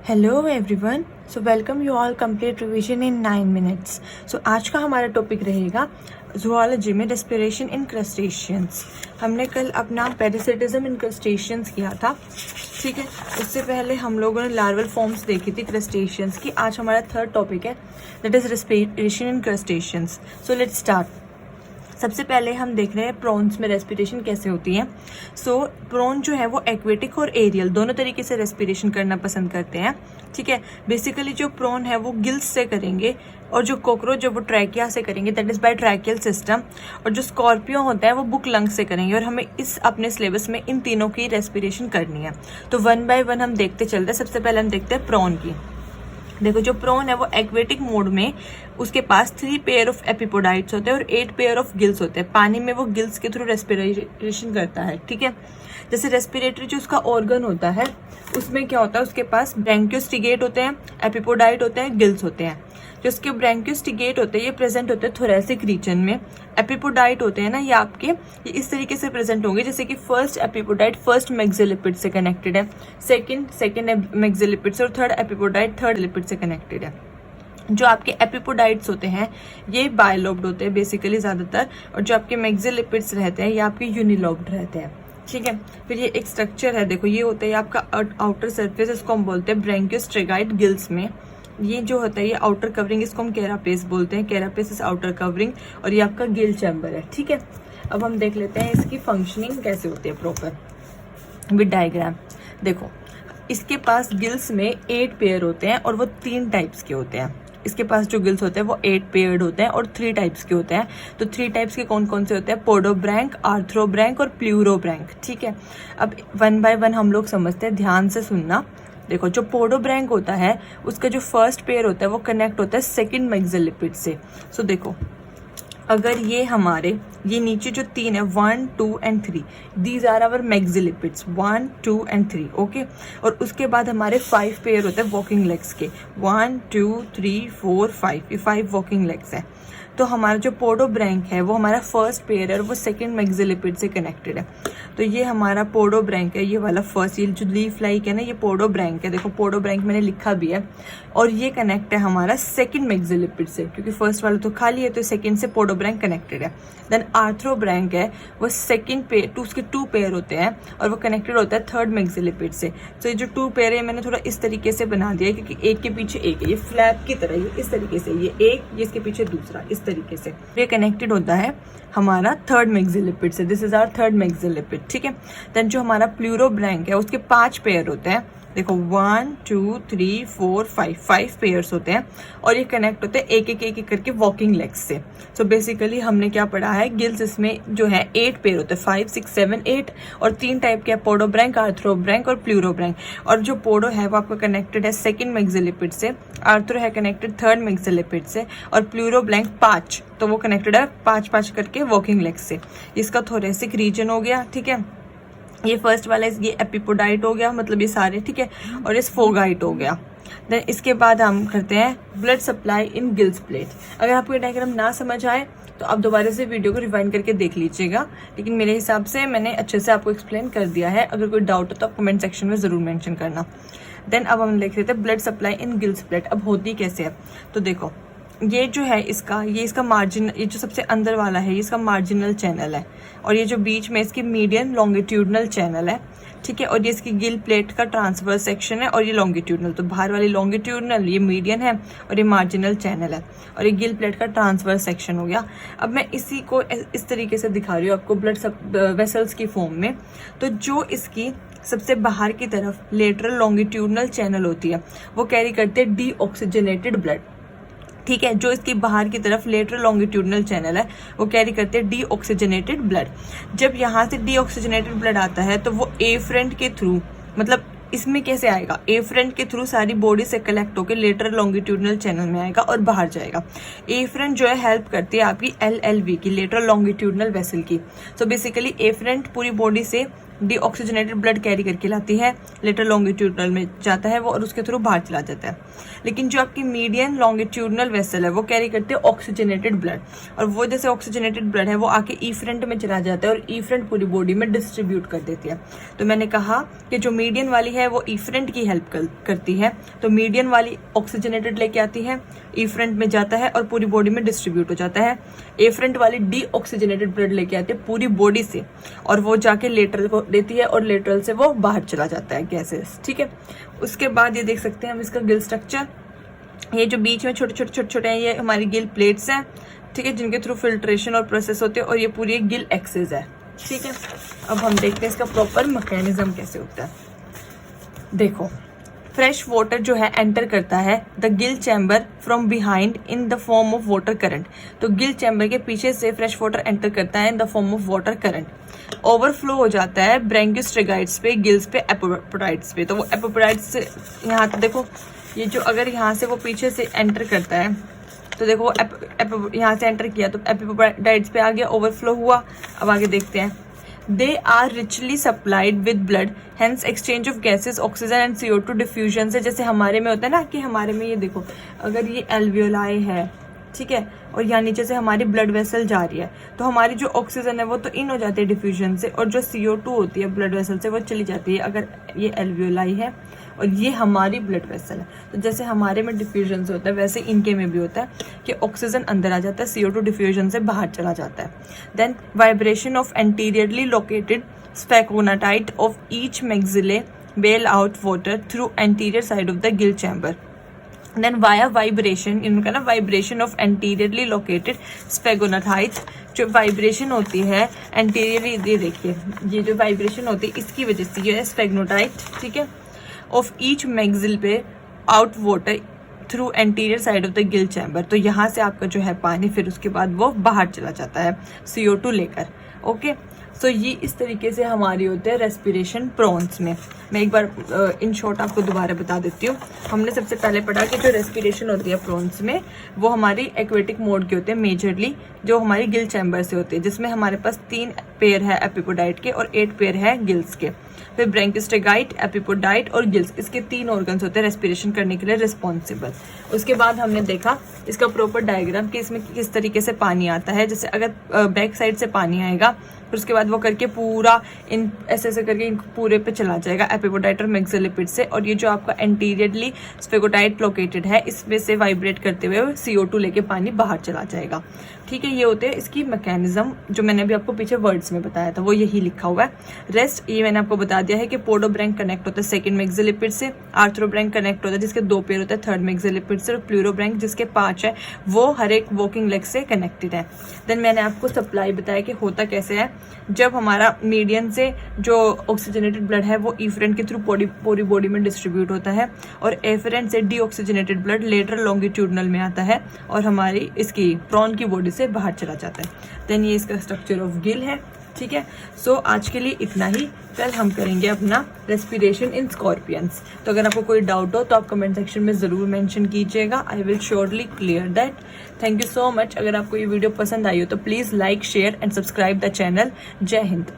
Hello everyone, so welcome you all complete revision in 9 minutes. So आज का हमारा topic रहेगा ज़ूलॉजी में रेस्पिरेशन इन क्रस्टेशियंस। हमने कल अपना पैरासिटिज्म इन क्रस्टेशियंस किया था, ठीक है। उससे पहले हम लोगों ने लार्वल फॉर्म्स देखी थी क्रस्टेशियंस की। आज हमारा थर्ड टॉपिक है that is respiration in crustaceans. So let's start. सबसे पहले हम देख रहे हैं प्रॉन्स में रेस्पिरेशन कैसे होती है। सो प्रॉन जो है वो एक्वेटिक और एरियल दोनों तरीके से रेस्पिरेशन करना पसंद करते हैं, ठीक है। बेसिकली जो प्रॉन है वो गिल्स से करेंगे और जो कॉकरोच है वो ट्रैकिया से करेंगे, that is by tracheal system. और जो स्कॉर्पियो होता है वो बुक लंग से करेंगे। और हमें इस अपने सिलेबस में इन तीनों की रेस्पिरेशन करनी है। तो वन बाय वन हम देखते चलते हैं। सबसे पहले हम देखते हैं प्रॉन की। देखो, जो प्रॉन है वो एक्वेटिक मोड में उसके पास 3 पेयर ऑफ एपिपोडाइट्स होते हैं और 8 पेयर ऑफ गिल्स होते हैं। पानी में वो गिल्स के थ्रू रेस्पिरेशन करता है, ठीक है। जैसे रेस्पिरेटरी जो उसका ऑर्गन होता है उसमें क्या होता है, उसके पास ब्रैंकियोस्टिगेट होते हैं, एपिपोडाइट होते हैं, गिल्स होते हैं। जो उसके ब्रैंकियोस्टिगेट होते हैं ये प्रेजेंट होते हैं थोरेसिक रीजन में। एपिपोडाइट होते हैं ना, ये आपके ये इस तरीके से प्रेजेंट होंगे जैसे कि फर्स्ट एपिपोडाइट फर्स्ट मैक्सिलिपिड से कनेक्टेड है, सेकंड मैक्सिलिपिड से, और थर्ड एपिपोडाइट थर्ड लिपिड से कनेक्टेड है। जो आपके एपिपोडाइट्स होते हैं ये बायलोब्ड होते हैं बेसिकली ज्यादातर, और जो आपके मैक्सिलिपिड्स रहते हैं ये आपके यूनिलोब्ड रहते हैं, ठीक है। फिर ये एक स्ट्रक्चर है, देखो ये होता है आपका आउटर सरफेस, इसको हम बोलते हैं ब्रैंकियोस्ट्रेगाइट गिल्स में। ये जो होता है ये आउटर कवरिंग, इसको हम कैरापेस बोलते हैं। कैरापेस इज आउटर कवरिंग और ये आपका गिल चैम्बर है, ठीक है। अब हम देख लेते हैं इसकी फंक्शनिंग कैसे होती है प्रॉपर विद डायग्राम। देखो, इसके पास गिल्स में 8 पेयर होते हैं और वो 3 टाइप्स के होते हैं। इसके पास जो गिल्स होते हैं वो 8 पेयर्ड होते हैं और 3 टाइप्स के होते हैं। तो 3 टाइप्स के कौन कौन से होते हैं? पोडोब्रैंक, आर्थ्रोब्रैंक और प्लूरोब्रैंक, ठीक है। अब वन बाय वन हम लोग समझते हैं, ध्यान से सुनना। देखो, जो पोडोब्रैंक होता है उसका जो फर्स्ट पेयर होता है वो कनेक्ट होता है सेकंड मैक्सिलिपिड से। सो देखो, अगर ये नीचे जो 3 है 1, 2 and 3, these are our maxillipeds 1, 2 and 3, okay. और उसके बाद हमारे 5 पेयर होते हैं वॉकिंग लेग्स के, 1, 2, 3, 4, 5, ये 5 वॉकिंग लेग्स है। तो हमारा जो पोडोब्रैंक है वो हमारा फर्स्ट पेयर है और वो सेकंड मैक्सिलिपिड से कनेक्टेड है। तो ये हमारा पोडोब्रैंक है, ये वाला फर्स्ट, ये जो लीफ लाइक है ना ये पोडोब्रैंक है। देखो, पोडोब्रैंक मैंने लिखा भी है। और ये कनेक्ट है हमारा सेकंड मैक्सिलिपिड से, क्योंकि फर्स्ट वाला तो खाली है तो सेकंड से पोडोब्रैंक कनेक्टेड है। देन आर्थ्रोब्रैंक है, वो सेकंड पेयर, उसके 2 पेयर होते हैं और वो कनेक्टेड होता है थर्ड मैक्सिलिपिड से। तो ये जो 2 पेयर है मैंने थोड़ा इस तरीके से बना दिया है क्योंकि एक के पीछे एक है, ये फ्लैप की तरह, ये इस तरीके से, ये एक, ये इसके पीछे दूसरा, इस तरीके से ये कनेक्टेड होता है हमारा थर्ड मैक्सिलिपिड से। दिस इज आवर थर्ड मैक्सिलिपिड, ठीक है। देन जो हमारा प्लूरोब्रैंक है उसके 5 पेयर होते हैं। देखो, 1, 2, 3, 4, 5 पेयर्स होते हैं और ये कनेक्ट होते हैं एक एक करके वॉकिंग लेग्स से। सो बेसिकली हमने क्या पढ़ा है, गिल्स इसमें जो है 8 पेयर होते हैं, 5, 6, 7, 8, और 3 टाइप के, पोडोब्रैंक, आर्थ्रोब्रैंक और प्लूरोब्रैंक। और जो पोडो है वो आपका कनेक्टेड है सेकंड मैक्सिलिपिड से, आर्थ्रो है कनेक्टेड थर्ड मैक्सिलिपिड से, और प्लूरोब्रैंक 5, तो वो कनेक्टेड है 5 करके वॉकिंग लेग्स से। इसका थोरेसिक रीजन हो गया, ठीक है। ये फर्स्ट वाला ये एपिपोडाइट हो गया, मतलब ये सारे, ठीक है। और ये स्फोगाइट हो गया। देन इसके बाद हम करते हैं blood supply in gills plate. अगर आपको ये डायग्राम ना समझ आए तो आप दोबारा से वीडियो को रिवाइंड करके देख लीजिएगा, लेकिन मेरे हिसाब से मैंने अच्छे से आपको एक्सप्लेन कर दिया है। अगर कोई डाउट हो तो आप कमेंट सेक्शन में जरूर मेंशन करना। देन अब हम देख लेते हैं blood supply in gills plate. अब होती कैसे है, तो देखो, ये जो है इसका मार्जिन, ये जो सबसे अंदर वाला है ये इसका मार्जिनल चैनल है, और ये जो बीच में इसकी मीडियन लॉन्गिट्यूडनल चैनल है, ठीक है। और ये इसकी गिल प्लेट का ट्रांसवर्स सेक्शन है और ये लॉन्गिट्यूडनल, तो बाहर वाली लॉन्गिट्यूडनल, ये मीडियन है और ये मार्जिनल चैनल है, और ये गिल प्लेट का ट्रांसवर्स सेक्शन हो गया। अब मैं इसी को इस तरीके से दिखा रही हूँ आपको ब्लड वेसल्स की फॉर्म में। तो जो इसकी सबसे बाहर की तरफ लेटरल लॉन्गिट्यूडनल चैनल होती है वो कैरी करते हैं डीऑक्सीजनेटेड ब्लड, ठीक है। जो इसकी बाहर की तरफ लेटरल लॉन्गिट्यूडनल चैनल है वो कैरी करते हैं डीऑक्सीजनेटेड ब्लड। जब यहाँ से डीऑक्सीजनेटेड ब्लड आता है तो वो एफरेंट के थ्रू, मतलब इसमें कैसे आएगा, एफरेंट के थ्रू सारी बॉडी से कलेक्ट होकर लेटरल लॉन्गिट्यूडनल चैनल में आएगा और बाहर जाएगा। एफरेंट जो है हेल्प करती है आपकी LLV की, लेटरल लॉन्गिट्यूडनल वेसल की। सो बेसिकली एफरेंट पूरी बॉडी से डीऑक्सीजनेटेड ब्लड कैरी करके लाती है, लेटर लॉन्गिट्यूडनल में जाता है वो और उसके थ्रू बाहर चला जाता है। लेकिन जो आपकी मीडियन लॉन्गिट्यूडनल वेसल है वो कैरी करते हैं ऑक्सीजनेटेड ब्लड, और वो जैसे ऑक्सीजनेटेड ब्लड है वो आके ईफ्रंट में चला जाता है और ईफ्रंट पूरी बॉडी में डिस्ट्रीब्यूट कर देती है। तो मैंने कहा कि जो मीडियन वाली है वो ईफ्रंट की हेल्प करती है, तो मीडियन वाली ऑक्सीजनेटेड लेके आती है, ईफ्रंट में जाता है और पूरी बॉडी में डिस्ट्रीब्यूट हो जाता है। एफ्रंट वाली डीऑक्सीजनेटेड ब्लड लेके आती है पूरी बॉडी से और वो जाके लेटरल को देती है और लेटरल से वो बाहर चला जाता है गैसेस, ठीक है। उसके बाद ये देख सकते हैं हम इसका गिल स्ट्रक्चर, ये जो बीच में छोटे छोटे छोटे छोटे हैं ये हमारी गिल प्लेट्स हैं, ठीक है, जिनके थ्रू फिल्ट्रेशन और प्रोसेस होते हैं, और ये पूरी एक गिल एक्सेस है, ठीक है। अब हम देखते हैं इसका प्रॉपर मैकेनिज्म कैसे होता है। देखो, फ्रेश वाटर जो है एंटर करता है the gill chamber from behind in the form of water current. तो गिल चैम्बर के पीछे से फ्रेश वाटर एंटर करता है in the form of water current, overflow हो जाता है ब्रैंकियोस्ट्रिगाइड्स पे, गिल्स पे, एपोपोडाइट्स पे। तो वो एपोपोडाइट्स से यहाँ तो देखो, ये जो अगर यहाँ से वो पीछे से एंटर करता है तो देखो वो यहाँ से एंटर किया तो एपोपोडाइट्स पे आ गया, ओवरफ्लो हुआ। अब आगे देखते हैं, they are richly supplied with blood, hence exchange of gases, oxygen and CO2 diffusion से, जैसे हमारे में होता है ना कि हमारे में ये देखो अगर ये एल्वियोलाई है, ठीक है, और यहाँ नीचे से हमारी ब्लड वेसल जा रही है तो हमारी जो ऑक्सीजन है वो तो इन हो जाती है डिफ्यूजन से, और जो CO2 होती है ब्लड वेसल से वो चली जाती है अगर ये एल्वियोलाई है और ये हमारी ब्लड वेसल है। तो जैसे हमारे में डिफ्यूजन से होता है वैसे इनके में भी होता है कि ऑक्सीजन अंदर आ जाता है, CO2 डिफ्यूजन से बाहर चला जाता है। Then vibration of anteriorly located scaphognathite of each maxillae bail out water through anterior side of the gill chamber. Then via vibration, इनका ना vibration of anteriorly located scaphognathite, जो वाइब्रेशन होती है एंटीरियर, ये देखिए ये जो वाइब्रेशन होती है इसकी वजह से ये स्फेगोनाटाइट, ठीक है, ऑफ ईच मैक्सिल पे out water through anterior side of the gill chamber. तो यहाँ से आपका जो है पानी फिर उसके बाद वो बाहर चला जाता है CO2 लेकर, ओके। सो ये इस तरीके से हमारी होते हैं रेस्पिरेशन प्रॉन्स में। मैं एक बार इन शॉर्ट आपको दोबारा बता देती हूँ। हमने सबसे पहले पढ़ा कि जो रेस्पिरेशन होती है प्रॉन्स में वो हमारी एक्वेटिक मोड के होते हैं मेजरली, जो हमारी गिल चैम्बर से होती है, जिसमें हमारे पास 3 पेयर है एपिपोडाइट के और 8 पेयर है गिल्स के। फिर ब्रैंकियोस्ट्रिगाइट, एपिपोडाइट और गिल्स, इसके 3 ऑर्गन्स होते हैं रेस्पिरेशन करने के लिए रिस्पॉन्सिबल। उसके बाद हमने देखा इसका प्रॉपर डायग्राम कि इसमें किस तरीके से पानी आता है। जैसे अगर बैक साइड से पानी आएगा फिर उसके बाद वो करके पूरा इन ऐसे करके इन पूरे पे चला जाएगा एपिपोडाइट और मैक्सिलिपिड से, और ये जो आपका एंटीरियरली स्फेगोटाइट लोकेटेड है इसमें से वाइब्रेट करते हुए CO2 लेके पानी बाहर चला जाएगा, ठीक है। ये होते हैं इसकी मैकेनिज्म, जो मैंने अभी आपको पीछे वर्ड्स में बताया था वो यही लिखा हुआ है। रेस्ट ये मैंने आपको बता दिया है कि पोडोब्रैंक कनेक्ट होता है सेकंड मैक्सिलिपिड से, आर्थ्रोब्रैंक कनेक्ट होता है जिसके 2 पेयर होता है थर्ड मैक्सिलिपिड से, और प्लूरोब्रैंक जिसके 5 है वो हर एक वॉकिंग लेग से कनेक्टेड है। देन मैंने आपको सप्लाई बताया कि होता कैसे है। जब हमारा मीडियन से जो ऑक्सीजनेटेड ब्लड है वो इफरेंट के थ्रू पूरी बॉडी में डिस्ट्रीब्यूट होता है, और एफरेंट से डीऑक्सीजनेटेड ब्लड लेटरल लॉन्गिट्यूडनल में आता है और हमारी इसकी प्रॉन की बॉडी से बाहर चला जाता है। देन ये इसका स्ट्रक्चर ऑफ गिल है, ठीक है। सो आज के लिए इतना ही, कल हम करेंगे अपना रेस्पिरेशन इन स्कॉर्पियंस। तो अगर आपको कोई डाउट हो तो आप कमेंट सेक्शन में ज़रूर मेंशन कीजिएगा, I will surely clear that. Thank you so much. अगर आपको ये वीडियो पसंद आई हो तो please like, share and subscribe the channel. जय हिंद।